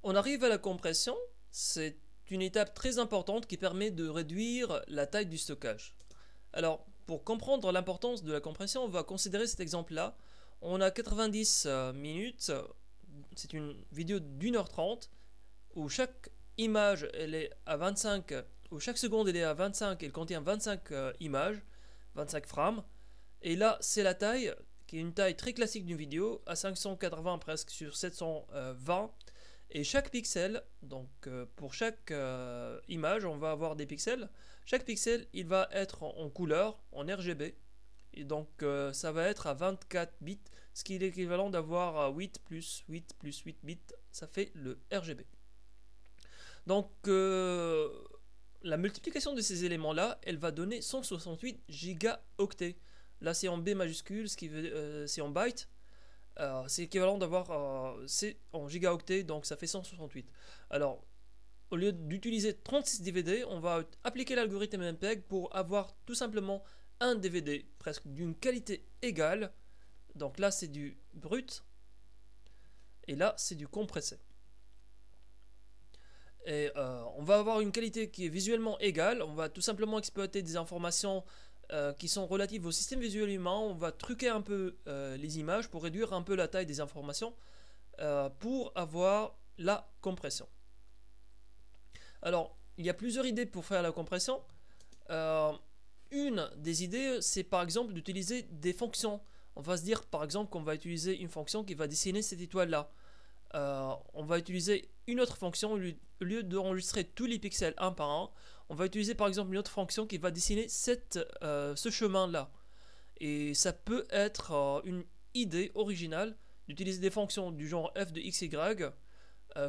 On arrive à la compression, c'est une étape très importante qui permet de réduire la taille du stockage. Alors, pour comprendre l'importance de la compression, on va considérer cet exemple-là. On a 90 minutes, c'est une vidéo d'1h30, où chaque image elle est à 25, où chaque seconde elle est à 25, elle contient 25 images, 25 frames. Et là, c'est la taille, qui est une taille très classique d'une vidéo, à 580 presque sur 720. Et chaque pixel, donc pour chaque image, on va avoir des pixels. Chaque pixel, il va être en couleur, en RGB. Et donc ça va être à 24 bits, ce qui est l'équivalent d'avoir 8 plus 8 plus 8 bits, ça fait le RGB. Donc la multiplication de ces éléments-là, elle va donner 168 gigaoctets. Là c'est en B majuscule, c'est en bytes. C'est équivalent d'avoir c'est en gigaoctets, donc ça fait 168. Alors, au lieu d'utiliser 36 DVD, on va appliquer l'algorithme MPEG pour avoir tout simplement un DVD presque d'une qualité égale. Donc là, c'est du brut, et là, c'est du compressé. Et on va avoir une qualité qui est visuellement égale. On va tout simplement exploiter des informations qui sont relatives au système visuel humain. On va truquer un peu les images pour réduire un peu la taille des informations pour avoir la compression. Alors, il y a plusieurs idées pour faire la compression. Une des idées, c'est par exemple d'utiliser des fonctions. On va se dire par exemple qu'on va utiliser une fonction qui va dessiner cette étoile-là. On va utiliser une autre fonction au lieu d'enregistrer tous les pixels un par un. On va utiliser par exemple une autre fonction qui va dessiner ce chemin-là. Et ça peut être une idée originale d'utiliser des fonctions du genre f de x, y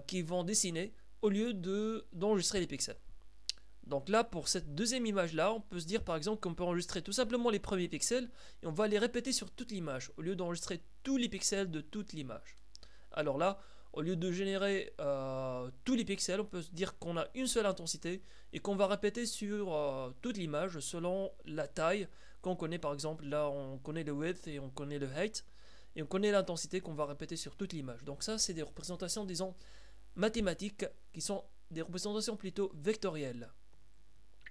qui vont dessiner au lieu d'enregistrer les pixels. Donc là, pour cette deuxième image-là, on peut se dire par exemple qu'on peut enregistrer tout simplement les premiers pixels et on va les répéter sur toute l'image au lieu d'enregistrer tous les pixels de toute l'image. Alors là, au lieu de générer tous les pixels, on peut se dire qu'on a une seule intensité et qu'on va répéter sur toute l'image selon la taille qu'on connaît. Par exemple, là on connaît le width et on connaît le height et on connaît l'intensité qu'on va répéter sur toute l'image. Donc ça, c'est des représentations, disons, mathématiques qui sont des représentations plutôt vectorielles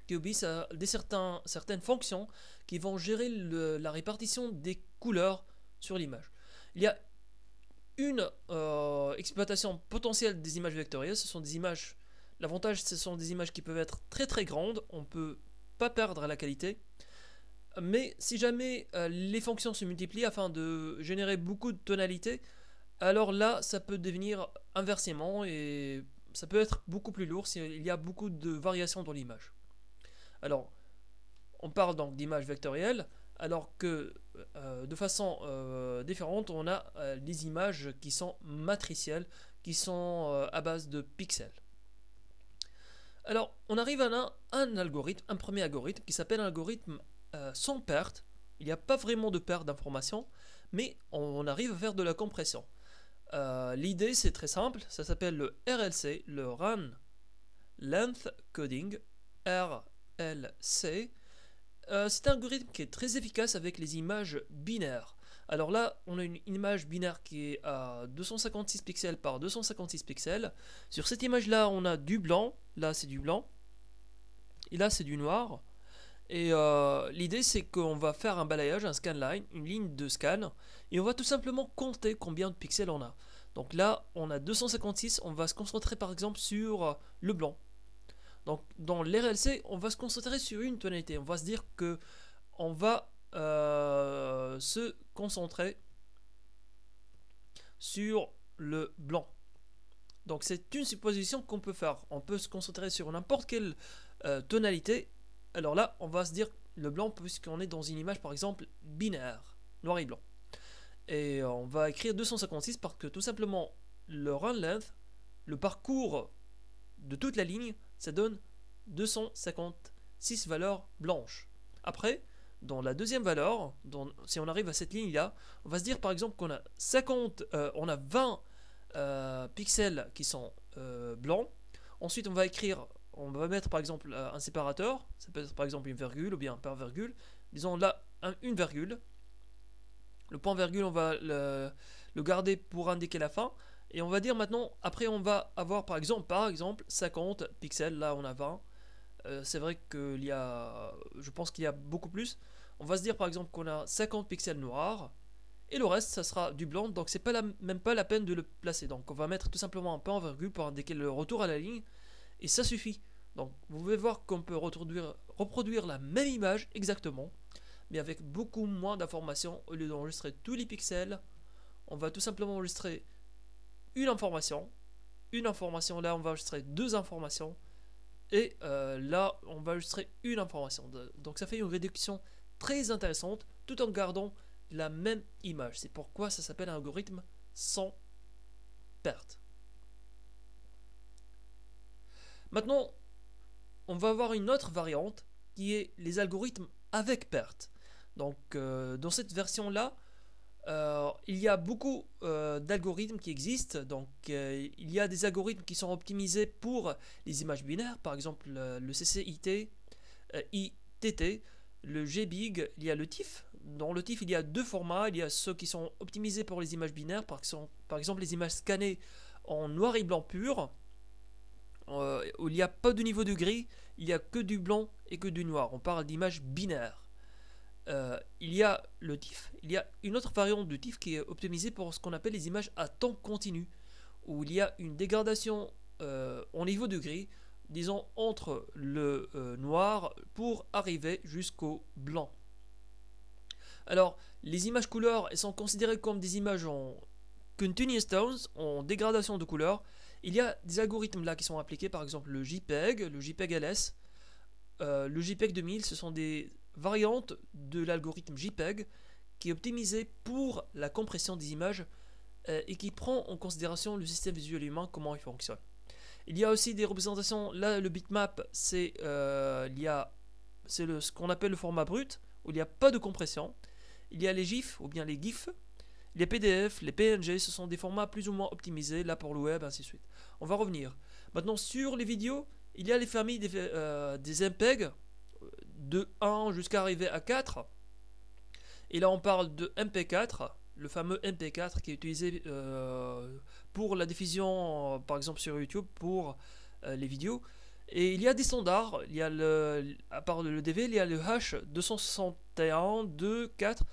qui obéissent à certaines fonctions qui vont gérer la répartition des couleurs sur l'image. Il y a une exploitation potentielle des images vectorielles. Ce sont des images, l'avantage, ce sont des images qui peuvent être très très grandes, on ne peut pas perdre la qualité, mais si jamais les fonctions se multiplient afin de générer beaucoup de tonalités, alors là ça peut devenir inversement et ça peut être beaucoup plus lourd s'il y a beaucoup de variations dans l'image. Alors on parle donc d'images vectorielles, alors que de façon différente, on a les images qui sont matricielles, qui sont à base de pixels. Alors, on arrive à un algorithme, un premier algorithme qui s'appelle un algorithme sans perte. Il n'y a pas vraiment de perte d'informations, mais on arrive à faire de la compression. L'idée, c'est très simple, ça s'appelle le RLC, le Run Length Coding, RLC. C'est un algorithme qui est très efficace avec les images binaires. Alors là, on a une image binaire qui est à 256 pixels par 256 pixels. Sur cette image-là, on a du blanc. Là, c'est du blanc. Et là, c'est du noir. Et l'idée, c'est qu'on va faire un balayage, un scanline, une ligne de scan. Et on va tout simplement compter combien de pixels on a. Donc là, on a 256. On va se concentrer par exemple sur le blanc. Donc dans l'RLC, on va se concentrer sur une tonalité. On va se dire que on va se concentrer sur le blanc. Donc c'est une supposition qu'on peut faire. On peut se concentrer sur n'importe quelle tonalité. Alors là, on va se dire le blanc puisqu'on est dans une image par exemple binaire, noir et blanc. Et on va écrire 256 parce que tout simplement le run length, le parcours de toute la ligne, ça donne 256 valeurs blanches. Après, dans la deuxième valeur, si on arrive à cette ligne-là, on va se dire par exemple qu'on a 20 pixels qui sont blancs. Ensuite, on va mettre par exemple un séparateur, ça peut être par exemple une virgule ou bien un par virgule. Disons là une virgule. Le point virgule, on va le garder pour indiquer la fin. Et on va dire maintenant, après on va avoir par exemple 50 pixels, là on a 20. C'est vrai qu'il y a, je pense qu'il y a beaucoup plus. On va se dire par exemple qu'on a 50 pixels noirs. Et le reste, ça sera du blanc, donc c'est pas même pas la peine de le placer. Donc on va mettre tout simplement un point en virgule pour indiquer le retour à la ligne. Et ça suffit. Donc vous pouvez voir qu'on peut reproduire la même image exactement, mais avec beaucoup moins d'informations. Au lieu d'enregistrer tous les pixels, on va tout simplement enregistrer une information. Une information, là on va enregistrer deux informations. Et là on va enregistrer une information. Donc ça fait une réduction très intéressante tout en gardant la même image. C'est pourquoi ça s'appelle un algorithme sans perte. Maintenant, on va avoir une autre variante qui est les algorithmes avec perte. Donc, dans cette version-là, il y a beaucoup d'algorithmes qui existent. Donc, il y a des algorithmes qui sont optimisés pour les images binaires, par exemple le CCIT, ITT, le GBIG, il y a le TIFF. Dans le TIFF, il y a deux formats. Il y a ceux qui sont optimisés pour les images binaires, par exemple les images scannées en noir et blanc pur, où il n'y a pas de niveau de gris, il n'y a que du blanc et que du noir. On parle d'images binaires. Il y a le TIFF, il y a une autre variante du TIFF qui est optimisée pour ce qu'on appelle les images à temps continu, où il y a une dégradation au niveau de gris, disons entre le noir pour arriver jusqu'au blanc. Alors, les images couleurs elles sont considérées comme des images en continuous tones, en dégradation de couleur. Il y a des algorithmes là qui sont appliqués, par exemple le JPEG, le JPEG LS, le JPEG 2000, ce sont des variantes de l'algorithme JPEG qui est optimisé pour la compression des images et qui prend en considération le système visuel humain, comment il fonctionne. Il y a aussi des représentations, là le bitmap c'est ce qu'on appelle le format brut, où il n'y a pas de compression. Il y a les GIFs ou bien les GIFs, les PDF, les PNG, ce sont des formats plus ou moins optimisés, là pour le web, ainsi de suite. On va revenir. Maintenant sur les vidéos, il y a les familles des MPEG, de 1 jusqu'à arriver à 4. Et là on parle de MP4, le fameux MP4 qui est utilisé pour la diffusion, par exemple sur YouTube, pour les vidéos. Et il y a des standards, il y a à part le DV, il y a le H261, 2, 4,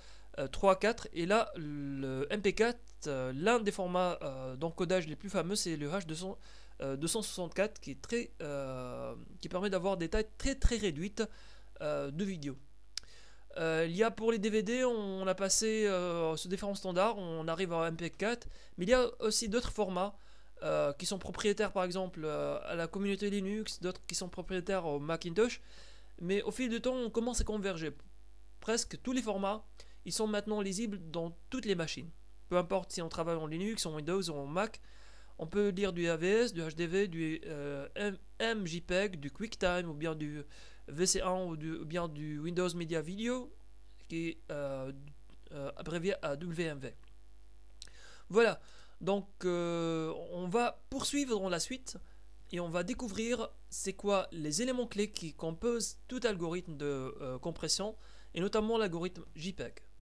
3, 4. Et là, le MP4, l'un des formats d'encodage les plus fameux, c'est le H264 qui permet d'avoir des tailles très très réduites de vidéos. Il y a pour les DVD, on a passé sur différents standards, on arrive à MP4, mais il y a aussi d'autres formats qui sont propriétaires par exemple à la communauté Linux, d'autres qui sont propriétaires au Macintosh, mais au fil du temps on commence à converger. Presque tous les formats, ils sont maintenant lisibles dans toutes les machines. Peu importe si on travaille en Linux, en Windows ou en Mac, on peut lire du AVS, du HDV, du MJPEG, du QuickTime ou bien du VC1 ou bien du Windows Media Video qui est abrévié à WMV. Voilà, donc on va poursuivre dans la suite et on va découvrir c'est quoi les éléments clés qui composent tout algorithme de compression et notamment l'algorithme JPEG.